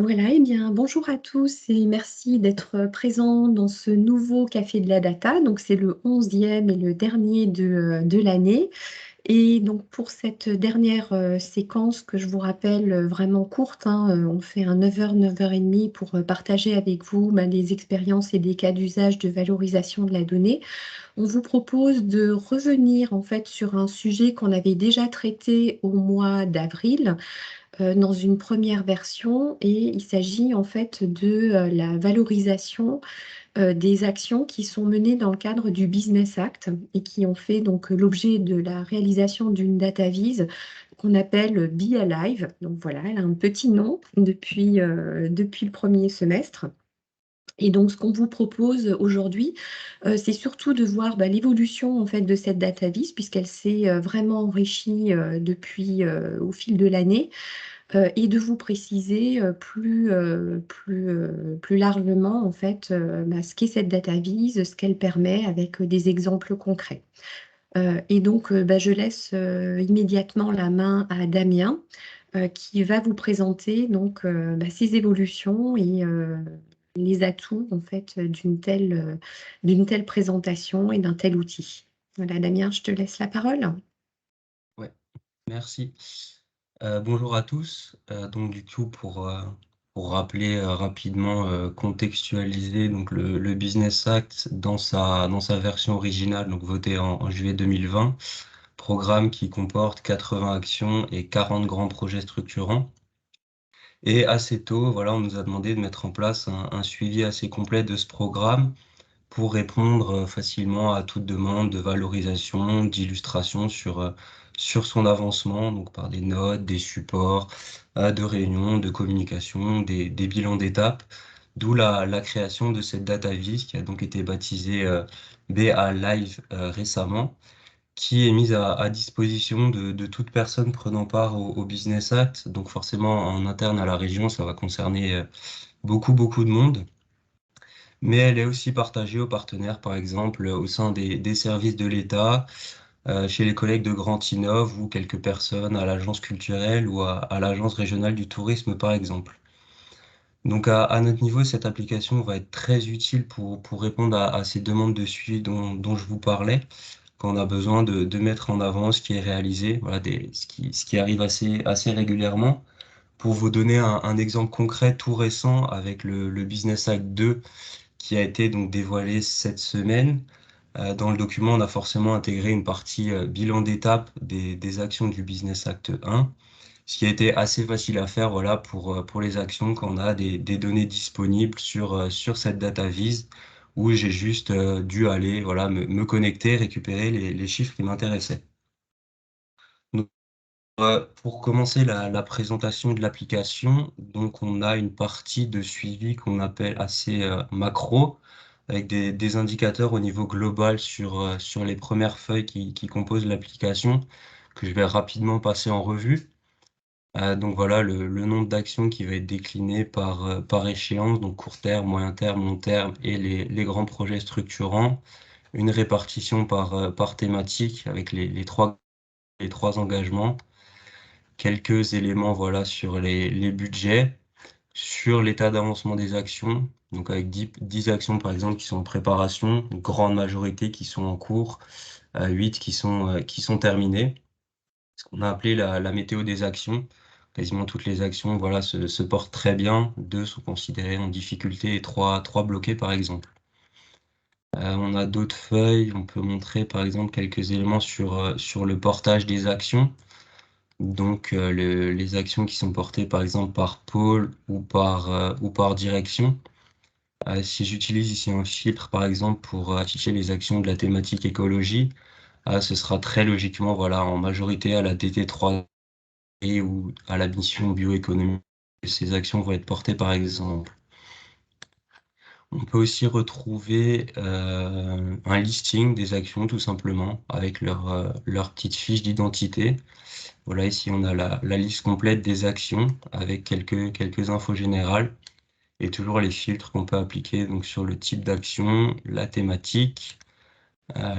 Voilà, eh bien, bonjour à tous et merci d'être présents dans ce nouveau Café de la Data. Donc, c'est le 11e et le dernier de l'année. Et donc, pour cette dernière séquence que je vous rappelle vraiment courte, hein, on fait un 9h, 9h30 pour partager avec vous des expériences et des cas d'usage de valorisation de la donnée. On vous propose de revenir en fait sur un sujet qu'on avait déjà traité au mois d'avril dans une première version et il s'agit en fait de, la valorisation, des actions qui sont menées dans le cadre du Business Act et qui ont fait donc l'objet de la réalisation d'une data vise qu'on appelle Be Alive. Donc voilà, elle a un petit nom depuis le premier semestre. Et donc ce qu'on vous propose aujourd'hui, c'est surtout de voir, l'évolution en fait de cette data vise puisqu'elle s'est, vraiment enrichie, au fil de l'année. Et de vous préciser, plus largement en fait, ce qu'est cette data vise, ce qu'elle permet avec, des exemples concrets. Et donc, je laisse, immédiatement la main à Damien, qui va vous présenter donc, ces évolutions et les atouts en fait, d'une telle présentation et d'un tel outil. Voilà Damien, je te laisse la parole. Ouais, merci. Bonjour à tous. Donc du coup pour rappeler, rapidement, contextualiser donc le Business Act dans sa version originale, donc votée en juillet 2020, programme qui comporte 80 actions et 40 grands projets structurants. Et assez tôt, voilà, on nous a demandé de mettre en place un suivi assez complet de ce programme pour répondre facilement à toute demande de valorisation, d'illustration sur son avancement, donc par des notes, des supports, de réunions, de communication, des bilans d'étape, d'où la création de cette data vise qui a donc été baptisée BA Live récemment, qui est mise à disposition de toute personne prenant part au Business Act. Donc forcément en interne à la région, ça va concerner beaucoup de monde. Mais elle est aussi partagée aux partenaires, par exemple, au sein des services de l'État, chez les collègues de Grand Innov ou quelques personnes à l'agence culturelle ou à l'agence régionale du tourisme, par exemple. Donc, à notre niveau, cette application va être très utile pour répondre à ces demandes de suivi dont je vous parlais, quand on a besoin de mettre en avant ce qui est réalisé, voilà, ce qui arrive assez régulièrement. Pour vous donner un exemple concret tout récent avec le Business Act 2 qui a été donc dévoilé cette semaine. Dans le document, on a forcément intégré une partie bilan d'étape des actions du Business Act 1, ce qui a été assez facile à faire, voilà, pour les actions quand on a des données disponibles sur cette data vise, où j'ai juste dû aller, voilà, me connecter, récupérer les chiffres qui m'intéressaient. Donc, pour commencer la présentation de l'application, donc on a une partie de suivi qu'on appelle assez macro, avec des indicateurs au niveau global sur les premières feuilles qui composent l'application, que je vais rapidement passer en revue. Donc voilà, le nombre d'actions qui va être décliné par échéance, donc court terme, moyen terme, long terme, et les grands projets structurants. Une répartition par thématique avec les trois engagements. Quelques éléments, voilà, sur les budgets, sur l'état d'avancement des actions, donc avec 10 actions par exemple qui sont en préparation, une grande majorité qui sont en cours, 8 qui sont terminées. Ce qu'on a appelé la météo des actions. Quasiment toutes les actions, voilà, se portent très bien. 2 sont considérées en difficulté et 3 bloquées par exemple. On a d'autres feuilles, on peut montrer par exemple quelques éléments sur le portage des actions. Donc, les actions qui sont portées par exemple par pôle ou par direction. Si j'utilise ici un filtre par exemple pour afficher les actions de la thématique écologie, ce sera très logiquement, voilà, en majorité à la DT3 ou à la mission bioéconomie que ces actions vont être portées par exemple. On peut aussi retrouver un listing des actions tout simplement avec leur petite fiche d'identité. Voilà, ici on a la liste complète des actions avec quelques infos générales et toujours les filtres qu'on peut appliquer donc sur le type d'action, la thématique,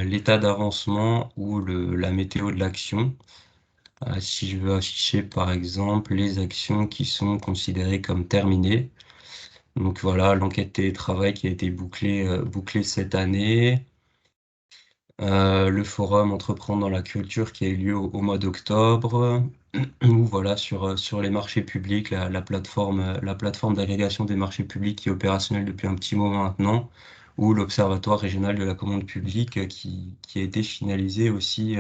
l'état d'avancement ou la météo de l'action. Si je veux afficher par exemple les actions qui sont considérées comme terminées. Donc voilà, l'enquête télétravail qui a été bouclée cette année. Le forum Entreprendre dans la culture qui a eu lieu au mois d'octobre. Ou voilà, sur les marchés publics, la plateforme d'agrégation des marchés publics qui est opérationnelle depuis un petit moment maintenant, ou l'Observatoire régional de la commande publique qui a été finalisé aussi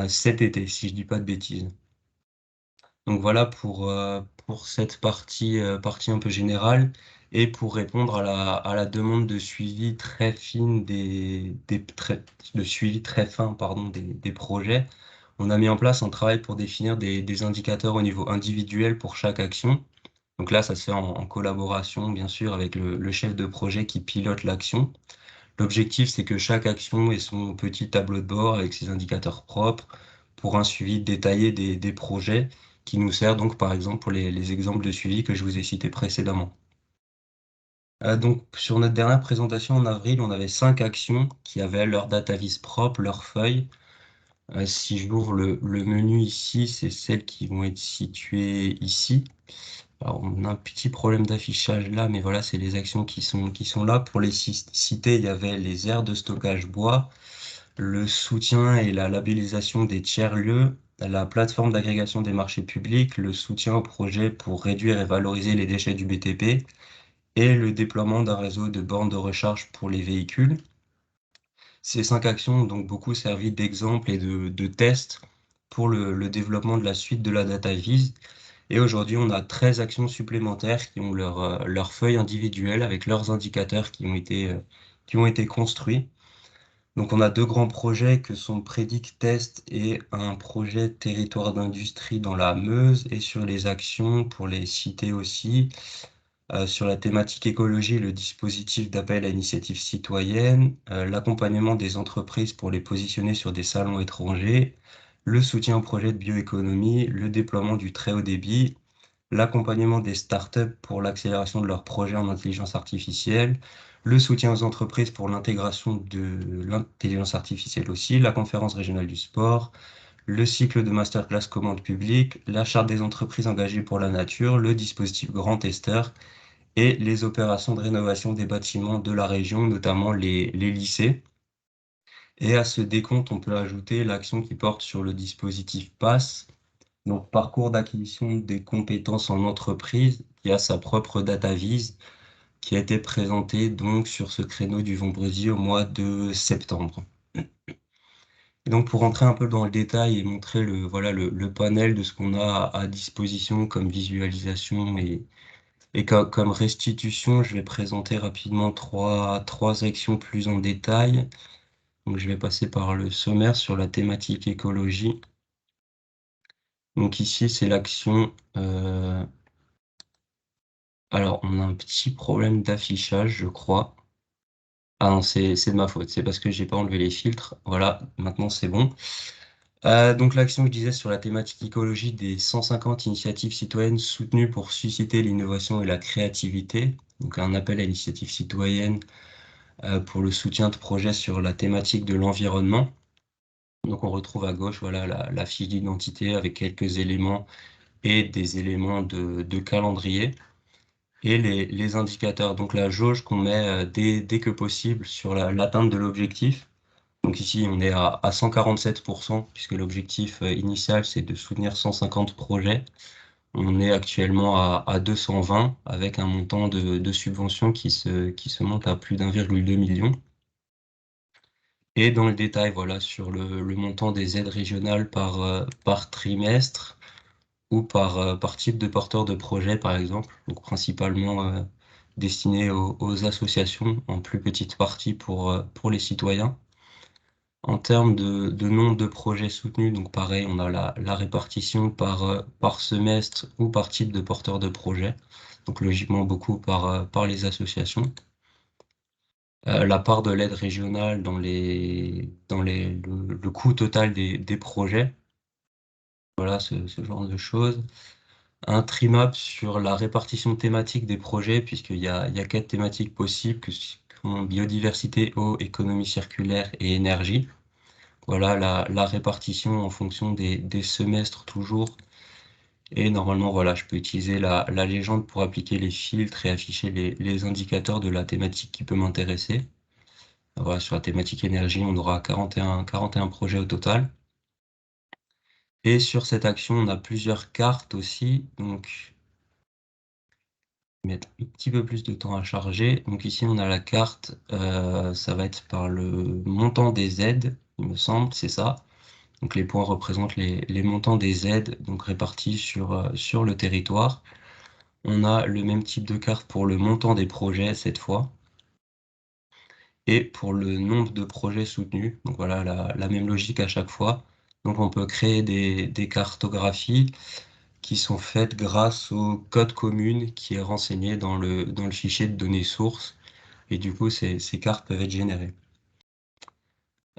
cet été, si je dis pas de bêtises. Donc voilà pour cette partie un peu générale et pour répondre à la demande de suivi très fine de suivi très fin, pardon, des projets. On a mis en place un travail pour définir des indicateurs au niveau individuel pour chaque action. Donc là, ça se fait en collaboration, bien sûr, avec le chef de projet qui pilote l'action. L'objectif, c'est que chaque action ait son petit tableau de bord avec ses indicateurs propres pour un suivi détaillé des projets qui nous sert donc par exemple pour les exemples de suivi que je vous ai cités précédemment. Donc sur notre dernière présentation en avril, on avait 5 actions qui avaient leur datavis propre, leur feuille. Si j'ouvre le menu ici, c'est celles qui vont être situées ici. Alors, on a un petit problème d'affichage là, mais voilà, c'est les actions qui sont là. Pour les citer, il y avait les aires de stockage bois, le soutien et la labellisation des tiers-lieux, la plateforme d'agrégation des marchés publics, le soutien au projet pour réduire et valoriser les déchets du BTP et le déploiement d'un réseau de bornes de recharge pour les véhicules. Ces 5 actions ont donc beaucoup servi d'exemple et de test pour le développement de la suite de la data vise. Et aujourd'hui, on a 13 actions supplémentaires qui ont leur feuille individuelle avec leurs indicateurs qui ont été construits. Donc, on a 2 grands projets que sont Predict Test et un projet territoire d'industrie dans la Meuse. Et sur les actions, pour les citer aussi, sur la thématique écologie, le dispositif d'appel à initiative citoyenne, l'accompagnement des entreprises pour les positionner sur des salons étrangers, le soutien au projet de bioéconomie, le déploiement du très haut débit, l'accompagnement des startups pour l'accélération de leurs projets en intelligence artificielle, le soutien aux entreprises pour l'intégration de l'intelligence artificielle aussi, la conférence régionale du sport, le cycle de masterclass commande publique, la charte des entreprises engagées pour la nature, le dispositif Grand Testeur et les opérations de rénovation des bâtiments de la région, notamment les lycées. Et à ce décompte, on peut ajouter l'action qui porte sur le dispositif PASS, donc parcours d'acquisition des compétences en entreprise, qui a sa propre data vise, qui a été présentée donc sur ce créneau du vendredi au mois de septembre. Et donc pour rentrer un peu dans le détail et montrer voilà, le panel de ce qu'on a à disposition comme visualisation et comme restitution, je vais présenter rapidement trois actions plus en détail. Donc, je vais passer par le sommaire sur la thématique écologie. Donc ici, c'est l'action. Alors, on a un petit problème d'affichage, je crois. Ah non, c'est de ma faute. C'est parce que j'ai pas enlevé les filtres. Voilà, maintenant c'est bon. Donc l'action que je disais sur la thématique écologie des 150 initiatives citoyennes soutenues pour susciter l'innovation et la créativité. Donc un appel à l'initiative citoyenne pour le soutien de projets sur la thématique de l'environnement. Donc on retrouve à gauche voilà, la fiche d'identité avec quelques éléments et des éléments de calendrier et les indicateurs. Donc la jauge qu'on met dès que possible sur l'atteinte de l'objectif. Donc ici on est à 147% puisque l'objectif initial c'est de soutenir 150 projets. On est actuellement à 220 avec un montant de subvention qui se monte à plus d'1,2 million. Et dans le détail, voilà, sur le montant des aides régionales par trimestre ou par type de porteur de projet, par exemple, donc principalement destiné aux associations, en plus petite partie pour les citoyens. En termes de nombre de projets soutenus, donc pareil, on a la répartition par semestre ou par type de porteur de projet, donc logiquement beaucoup par les associations. La part de l'aide régionale le coût total des projets, voilà ce genre de choses. Un trimap sur la répartition thématique des projets, puisqu'il y a 4 thématiques possibles, que sont biodiversité, eau, économie circulaire et énergie. voilà la répartition en fonction des semestres toujours. Et normalement, voilà, je peux utiliser la légende pour appliquer les filtres et afficher les indicateurs de la thématique qui peut m'intéresser. Voilà, sur la thématique énergie, on aura 41 projets au total. Et sur cette action, on a plusieurs cartes aussi, donc mettre un petit peu plus de temps à charger. Donc ici, on a la carte, ça va être par le montant des aides, il me semble, c'est ça. Donc les points représentent les montants des aides, donc répartis sur le territoire. On a le même type de carte pour le montant des projets cette fois et pour le nombre de projets soutenus. Donc voilà, la même logique à chaque fois. Donc on peut créer des cartographies qui sont faites grâce au code commune qui est renseigné dans le fichier de données sources. Et du coup, ces cartes peuvent être générées.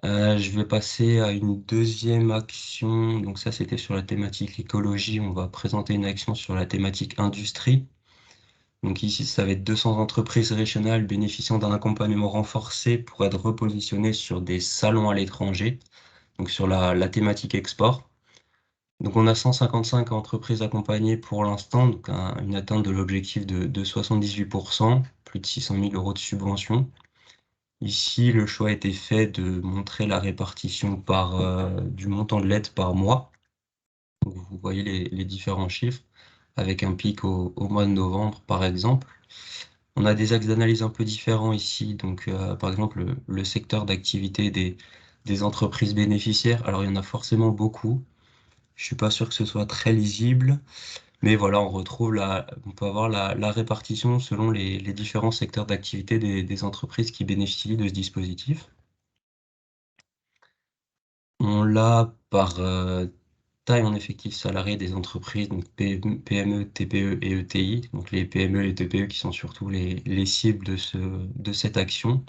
Je vais passer à une deuxième action. Donc ça, c'était sur la thématique écologie. On va présenter une action sur la thématique industrie. Donc ici, ça va être 200 entreprises régionales bénéficiant d'un accompagnement renforcé pour être repositionnées sur des salons à l'étranger, donc sur la thématique export. Donc on a 155 entreprises accompagnées pour l'instant, donc une atteinte de l'objectif de 78%, plus de 600 000 euros de subvention. Ici, le choix a été fait de montrer la répartition du montant de l'aide par mois. Donc, vous voyez les différents chiffres, avec un pic au mois de novembre, par exemple. On a des axes d'analyse un peu différents ici. Donc, par exemple, le secteur d'activité des entreprises bénéficiaires. Alors, il y en a forcément beaucoup. Je suis pas sûr que ce soit très lisible, mais voilà, on peut avoir la répartition selon les différents secteurs d'activité des entreprises qui bénéficient de ce dispositif. On l'a par taille en effectif salarié des entreprises, donc PME, TPE et ETI. Donc les PME et TPE qui sont surtout les cibles de cette action.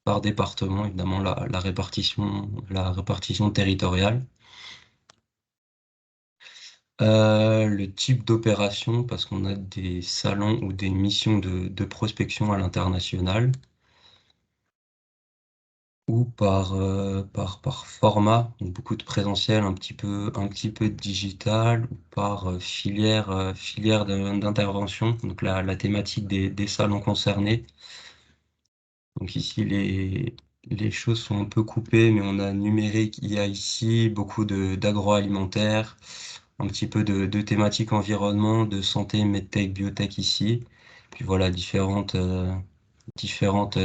Par département, évidemment, la répartition territoriale. Le type d'opération, parce qu'on a des salons ou des missions de prospection à l'international, ou par format, donc beaucoup de présentiel, un petit peu de digital, ou par filière d'intervention, donc la thématique des salons concernés. Donc ici, les choses sont un peu coupées, mais on a numérique, il y a ici beaucoup d'agroalimentaire, un petit peu de thématiques environnement, de santé, medtech, biotech ici. Puis voilà, différentes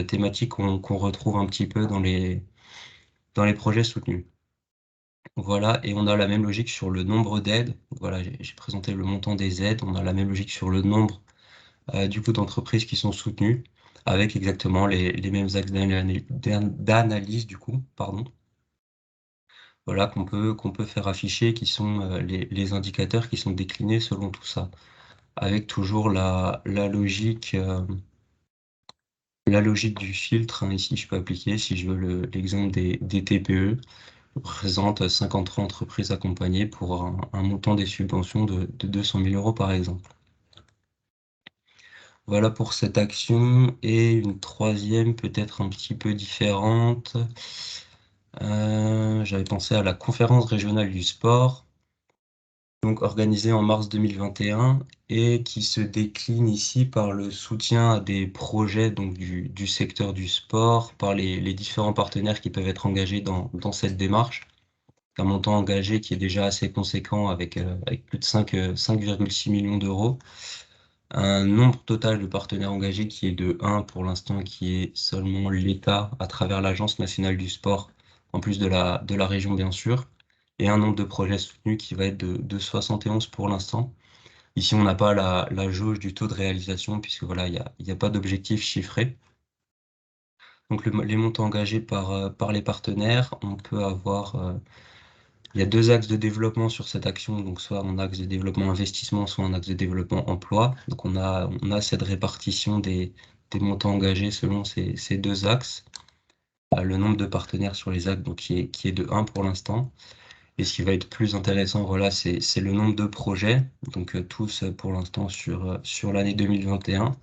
thématiques qu'on retrouve un petit peu dans les projets soutenus. Voilà, et on a la même logique sur le nombre d'aides. Voilà, j'ai présenté le montant des aides. On a la même logique sur le nombre du coup d'entreprises qui sont soutenues, avec exactement les mêmes axes d'analyse du coup, pardon. Voilà, qu'on peut faire afficher, qui sont les indicateurs qui sont déclinés selon tout ça, avec toujours la logique du filtre, hein. Ici, je peux appliquer, si je veux l'exemple des TPE, représente 53 entreprises accompagnées pour un montant des subventions de 200 000 euros par exemple. Voilà pour cette action. Et une troisième, peut-être un petit peu différente. J'avais pensé à la conférence régionale du sport, donc organisée en mars 2021 et qui se décline ici par le soutien à des projets donc du secteur du sport, par les différents partenaires qui peuvent être engagés dans cette démarche. Un montant engagé qui est déjà assez conséquent avec plus de 5,6 millions d'euros. Un nombre total de partenaires engagés qui est de 1 pour l'instant, qui est seulement l'État à travers l'Agence nationale du sport, en plus de la région bien sûr, et un nombre de projets soutenus qui va être de 71 pour l'instant. Ici, on n'a pas la jauge du taux de réalisation puisque voilà, il y a pas d'objectif chiffré. Donc les montants engagés par les partenaires, on peut avoir il y a deux axes de développement sur cette action, donc soit un axe de développement investissement, soit un axe de développement emploi. Donc on a cette répartition des montants engagés selon ces deux axes. Le nombre de partenaires sur les axes, donc qui est de 1 pour l'instant. Et ce qui va être plus intéressant, voilà, c'est le nombre de projets, donc tous pour l'instant sur l'année 2021.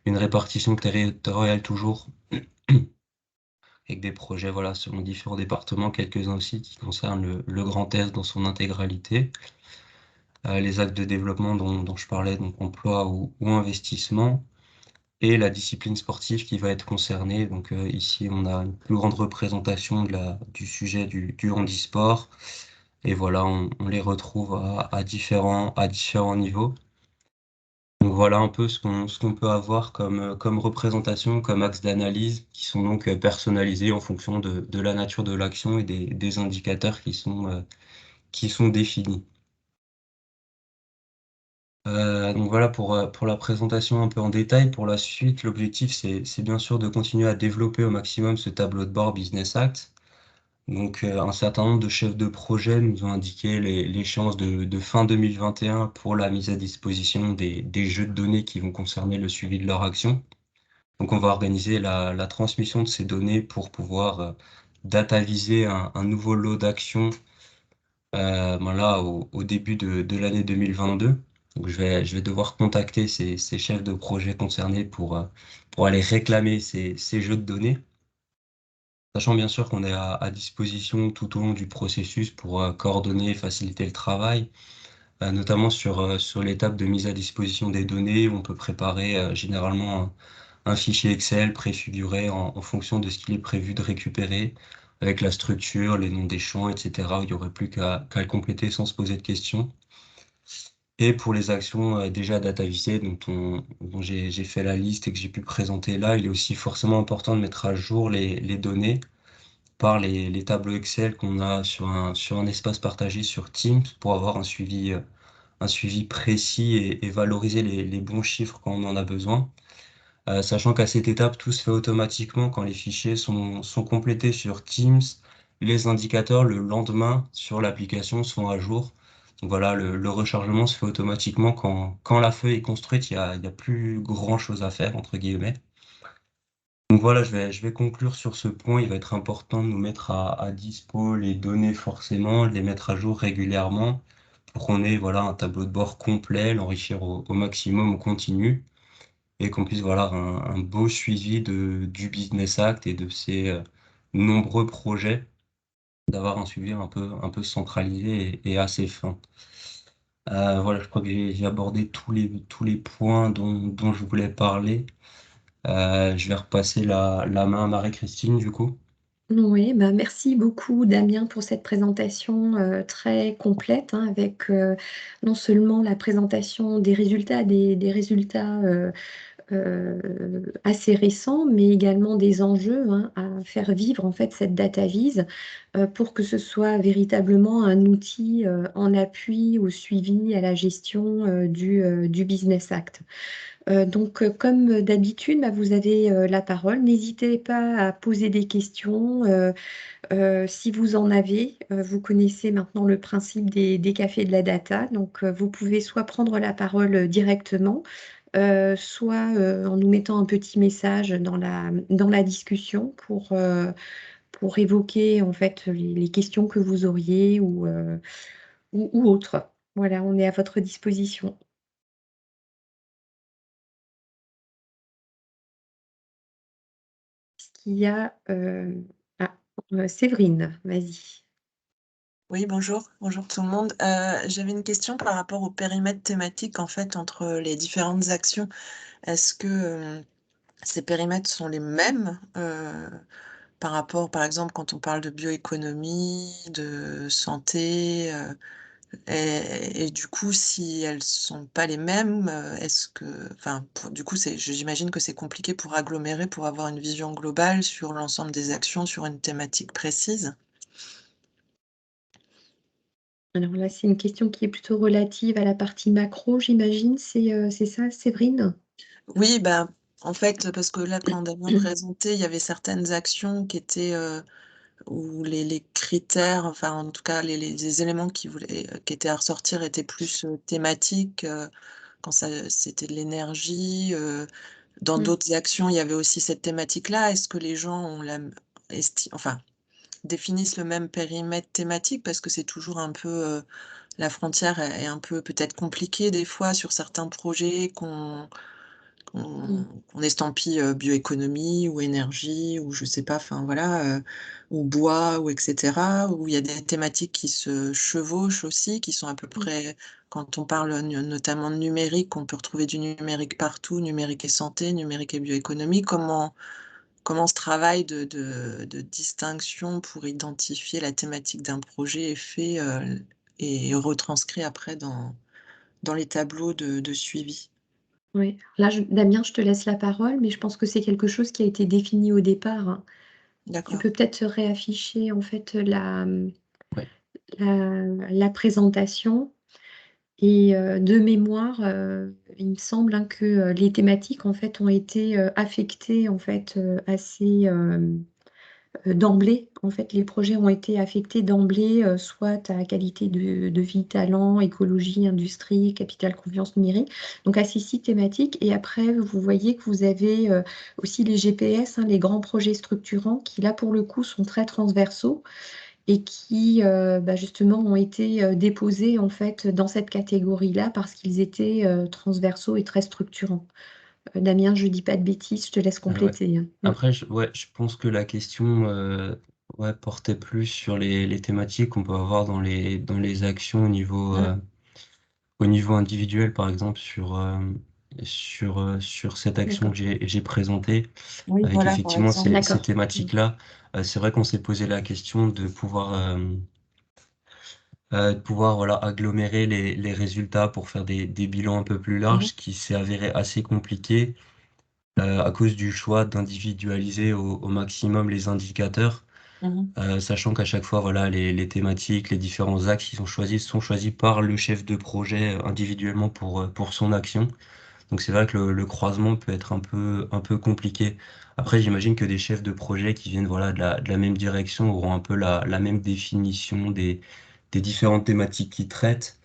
Une répartition territoriale toujours avec des projets, voilà, selon différents départements, quelques-uns aussi qui concernent le Grand Est dans son intégralité. Les actes de développement dont je parlais, donc emploi ou investissement, et la discipline sportive qui va être concernée. Donc ici, on a une plus grande représentation du sujet du handisport. Et voilà, on les retrouve à différents niveaux. Donc voilà un peu ce qu'on peut avoir comme représentation, comme axe d'analyse, qui sont donc personnalisés en fonction de la nature de l'action et des indicateurs qui sont définis. Donc voilà pour la présentation un peu en détail. Pour la suite, l'objectif, c'est bien sûr de continuer à développer au maximum ce tableau de bord Business Act. Donc un certain nombre de chefs de projet nous ont indiqué l'échéance de fin 2021 pour la mise à disposition des jeux de données qui vont concerner le suivi de leur action. Donc on va organiser la transmission de ces données pour pouvoir dataviser un nouveau lot d'actions voilà, au début de l'année 2022. Donc je vais devoir contacter ces chefs de projet concernés pour aller réclamer ces jeux de données. Sachant bien sûr qu'on est à disposition tout au long du processus pour coordonner et faciliter le travail, notamment sur l'étape de mise à disposition des données. On peut préparer généralement un fichier Excel préfiguré en fonction de ce qu'il est prévu de récupérer, avec la structure, les noms des champs, etc. Il n'y aurait plus qu'à le compléter sans se poser de questions. Et pour les actions déjà datavisées, dont j'ai fait la liste et que j'ai pu présenter là, il est aussi forcément important de mettre à jour les données par les tableaux Excel qu'on a sur un espace partagé sur Teams pour avoir un suivi précis et valoriser les bons chiffres quand on en a besoin. Sachant qu'à cette étape, tout se fait automatiquement quand les fichiers sont complétés sur Teams. Les indicateurs, le lendemain, sur l'application, sont à jour. Donc voilà, le rechargement se fait automatiquement quand la feuille est construite, il y a plus grand-chose à faire, entre guillemets. Donc voilà, je vais conclure sur ce point. Il va être important de nous mettre à dispo les données forcément, de les mettre à jour régulièrement pour qu'on ait voilà, un tableau de bord complet, l'enrichir au maximum, au continu, et qu'on puisse voilà, avoir un beau suivi du Business Act et de ses nombreux projets, d'avoir un suivi un peu centralisé et assez fin. Voilà, je crois que j'ai abordé tous les points dont je voulais parler. Je vais repasser la main à Marie-Christine, du coup. Oui, bah, merci beaucoup Damien pour cette présentation, très complète, hein, avec, non seulement la présentation des résultats, assez récents, mais également des enjeux, hein, à faire vivre en fait cette data vise, pour que ce soit véritablement un outil, en appui au suivi, à la gestion, du Business Act. Donc, comme d'habitude, bah, vous avez, la parole. N'hésitez pas à poser des questions, si vous en avez. Vous connaissez maintenant le principe des cafés de la data, donc, vous pouvez soit prendre la parole, directement, soit, en nous mettant un petit message dans la discussion pour évoquer en fait les questions que vous auriez ou autres. Voilà, on est à votre disposition. Est-ce qu'il y a, ah, Séverine, vas-y. Oui, bonjour, bonjour tout le monde. J'avais une question par rapport au périmètre thématique, en fait, entre les différentes actions. Est-ce que, ces périmètres sont les mêmes, par rapport, par exemple, quand on parle de bioéconomie, de santé, et du coup, si elles sont pas les mêmes, est-ce que enfin, pour du coup, j'imagine que c'est compliqué pour agglomérer, pour avoir une vision globale sur l'ensemble des actions sur une thématique précise? Alors là, c'est une question qui est plutôt relative à la partie macro, j'imagine, c'est ça, Séverine? Oui, bah, en fait, parce que là, quand Damien présentait, il y avait certaines actions qui étaient, où les critères, enfin, en tout cas, les éléments qui étaient à ressortir étaient plus, thématiques, quand c'était de l'énergie, dans Mmh. d'autres actions, il y avait aussi cette thématique-là. Est-ce que les gens ont enfin, définissent le même périmètre thématique? Parce que c'est toujours un peu, la frontière est un peu peut-être compliquée des fois sur certains projets qu'on estampille bioéconomie ou énergie ou je sais pas, enfin voilà, ou bois ou etc. Où il y a des thématiques qui se chevauchent aussi, qui sont à peu près, quand on parle notamment de numérique, on peut retrouver du numérique partout, numérique et santé, numérique et bioéconomie. Comment ce travail de distinction pour identifier la thématique d'un projet est fait et retranscrit après dans les tableaux de suivi? Oui. Là, Damien, je te laisse la parole, mais je pense que c'est quelque chose qui a été défini au départ, hein. Tu D'accord. peux peut-être réafficher en fait Ouais. la présentation. Et de mémoire, il me semble, hein, que les thématiques en fait ont été affectées en fait assez d'emblée. En fait, les projets ont été affectés d'emblée, soit à qualité de vie, talent, écologie, industrie, capital, confiance numérique. Donc à ces 6 thématiques. Et après, vous voyez que vous avez aussi les GPS, hein, les grands projets structurants, qui là pour le coup sont très transversaux et qui justement ont été déposés en fait dans cette catégorie-là parce qu'ils étaient transversaux et très structurants. Damien, je dis pas de bêtises, je te laisse Ouais. compléter, hein. Après, je pense que la question portait plus sur les thématiques qu'on peut avoir dans les actions Mmh. au niveau individuel, par exemple, sur cette action D'accord. que j'ai présentée, Oui, avec voilà, par effectivement exemple. ces D'accord. thématiques-là. C'est vrai qu'on s'est posé la question de pouvoir voilà, agglomérer les résultats pour faire des bilans un peu plus larges, Mmh ce qui s'est avéré assez compliqué à cause du choix d'individualiser au maximum les indicateurs. mh. Sachant qu'à chaque fois, voilà, les thématiques, les différents axes qui sont choisis par le chef de projet individuellement pour son action. Donc c'est vrai que le croisement peut être un peu compliqué. Après, j'imagine que des chefs de projet qui viennent voilà, de la même direction auront un peu la même définition des différentes thématiques qu'ils traitent.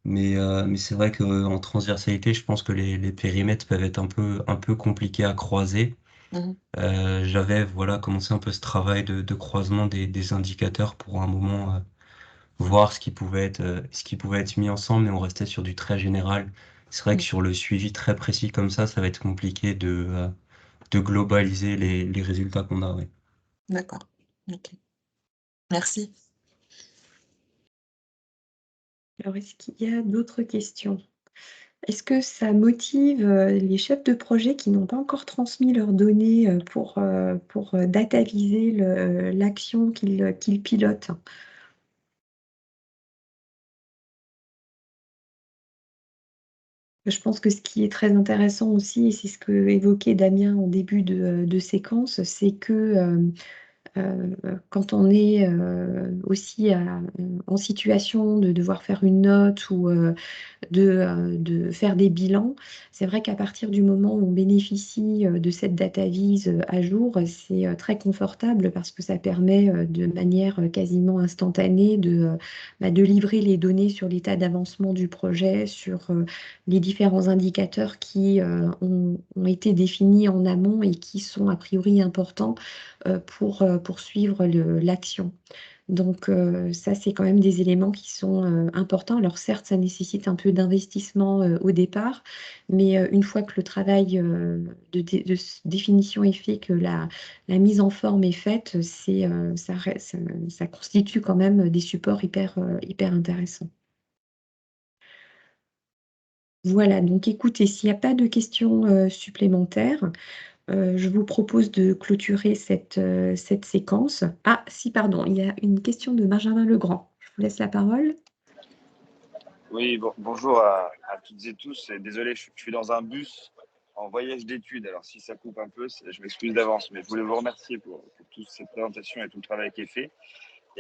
Mais c'est vrai qu'en transversalité, je pense que les périmètres peuvent être un peu compliqués à croiser. Mmh. J'avais voilà commencé un peu ce travail de croisement des indicateurs pour un moment voir ce qui pouvait être mis ensemble, mais on restait sur du très général. C'est vrai que Mmh. sur le suivi très précis comme ça va être compliqué de globaliser les résultats qu'on a. Ouais. D'accord. OK. Merci. Alors est-ce qu'il y a d'autres questions? Est-ce que ça motive, les chefs de projet qui n'ont pas encore transmis leurs données, pour dataviser l'action qu'ils pilotent? Je pense que ce qui est très intéressant aussi, et c'est ce que évoquait Damien en début de séquence, c'est que, quand on est, aussi en situation de devoir faire une note ou, de faire des bilans. C'est vrai qu'à partir du moment où on bénéficie, de cette data vise, à jour, c'est, très confortable parce que ça permet, de manière, quasiment instantanée de livrer les données sur l'état d'avancement du projet, sur, les différents indicateurs qui, ont été définis en amont et qui sont a priori importants, pour poursuivre l'action. Donc ça, c'est quand même des éléments qui sont, importants. Alors certes, ça nécessite un peu d'investissement, au départ, mais une fois que le travail, de définition est fait, que la mise en forme est faite, ça constitue quand même des supports hyper intéressants. Voilà, donc écoutez, s'il y a pas de questions, supplémentaires, je vous propose de clôturer cette séquence. Ah si, pardon, il y a une question de Benjamin Legrand. Je vous laisse la parole. Oui, bonjour à toutes et tous. Et désolé, je suis dans un bus en voyage d'études. Alors, si ça coupe un peu, je m'excuse d'avance. Mais je voulais vous remercier pour toute cette présentation et tout le travail qui est fait.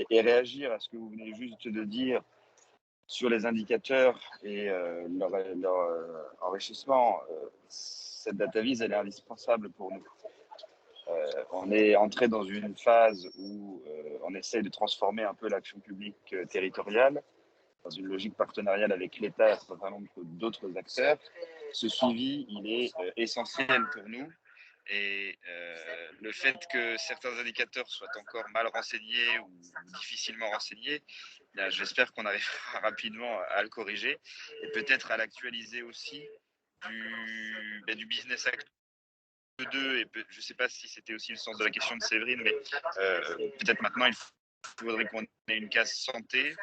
Et réagir à ce que vous venez juste de dire sur les indicateurs et leur enrichissement. Cette data vise, elle est indispensable pour nous. On est entré dans une phase où on essaye de transformer un peu l'action publique territoriale dans une logique partenariale avec l'État et un certain nombre d'autres acteurs. Ce suivi, il est essentiel pour nous. Et le fait que certains indicateurs soient encore mal renseignés ou difficilement renseignés, j'espère qu'on arrivera rapidement à le corriger et peut-être à l'actualiser aussi du Business Act 2, et je ne sais pas si c'était aussi le sens de la question de Séverine, mais peut-être maintenant il faudrait qu'on ait une case santé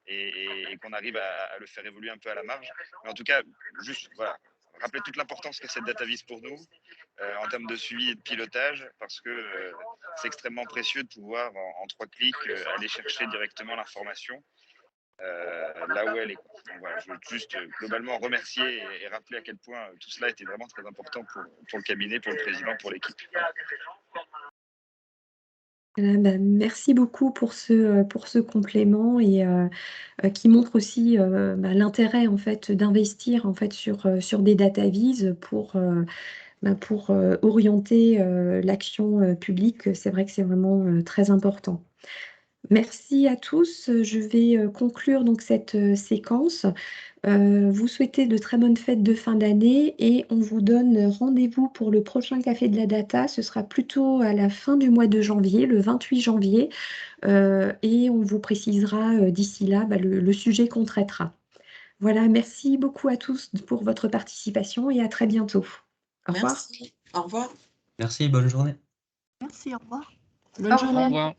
et qu'on arrive à le faire évoluer un peu à la marge. Mais en tout cas, juste voilà, rappeler toute l'importance qu'a cette data vis pour nous en termes de suivi et de pilotage, parce que c'est extrêmement précieux de pouvoir en 3 clics aller chercher directement l'information là où elle est. Donc voilà, je veux juste globalement remercier et rappeler à quel point tout cela était vraiment très important pour le cabinet, pour le président, pour l'équipe. Merci beaucoup pour ce complément et qui montre aussi, l'intérêt en fait d'investir en fait sur des data vis pour orienter, l'action, publique. C'est vrai que c'est vraiment, très important. Merci à tous. Je vais, conclure donc cette, séquence. Vous souhaiter de très bonnes fêtes de fin d'année et on vous donne rendez-vous pour le prochain Café de la Data. Ce sera plutôt à la fin du mois de janvier, le 28 janvier, et on vous précisera, d'ici là, le sujet qu'on traitera. Voilà, merci beaucoup à tous pour votre participation et à très bientôt. Au revoir. Merci. Au revoir. Merci, bonne journée. Merci, au revoir. Bonne journée. Au revoir.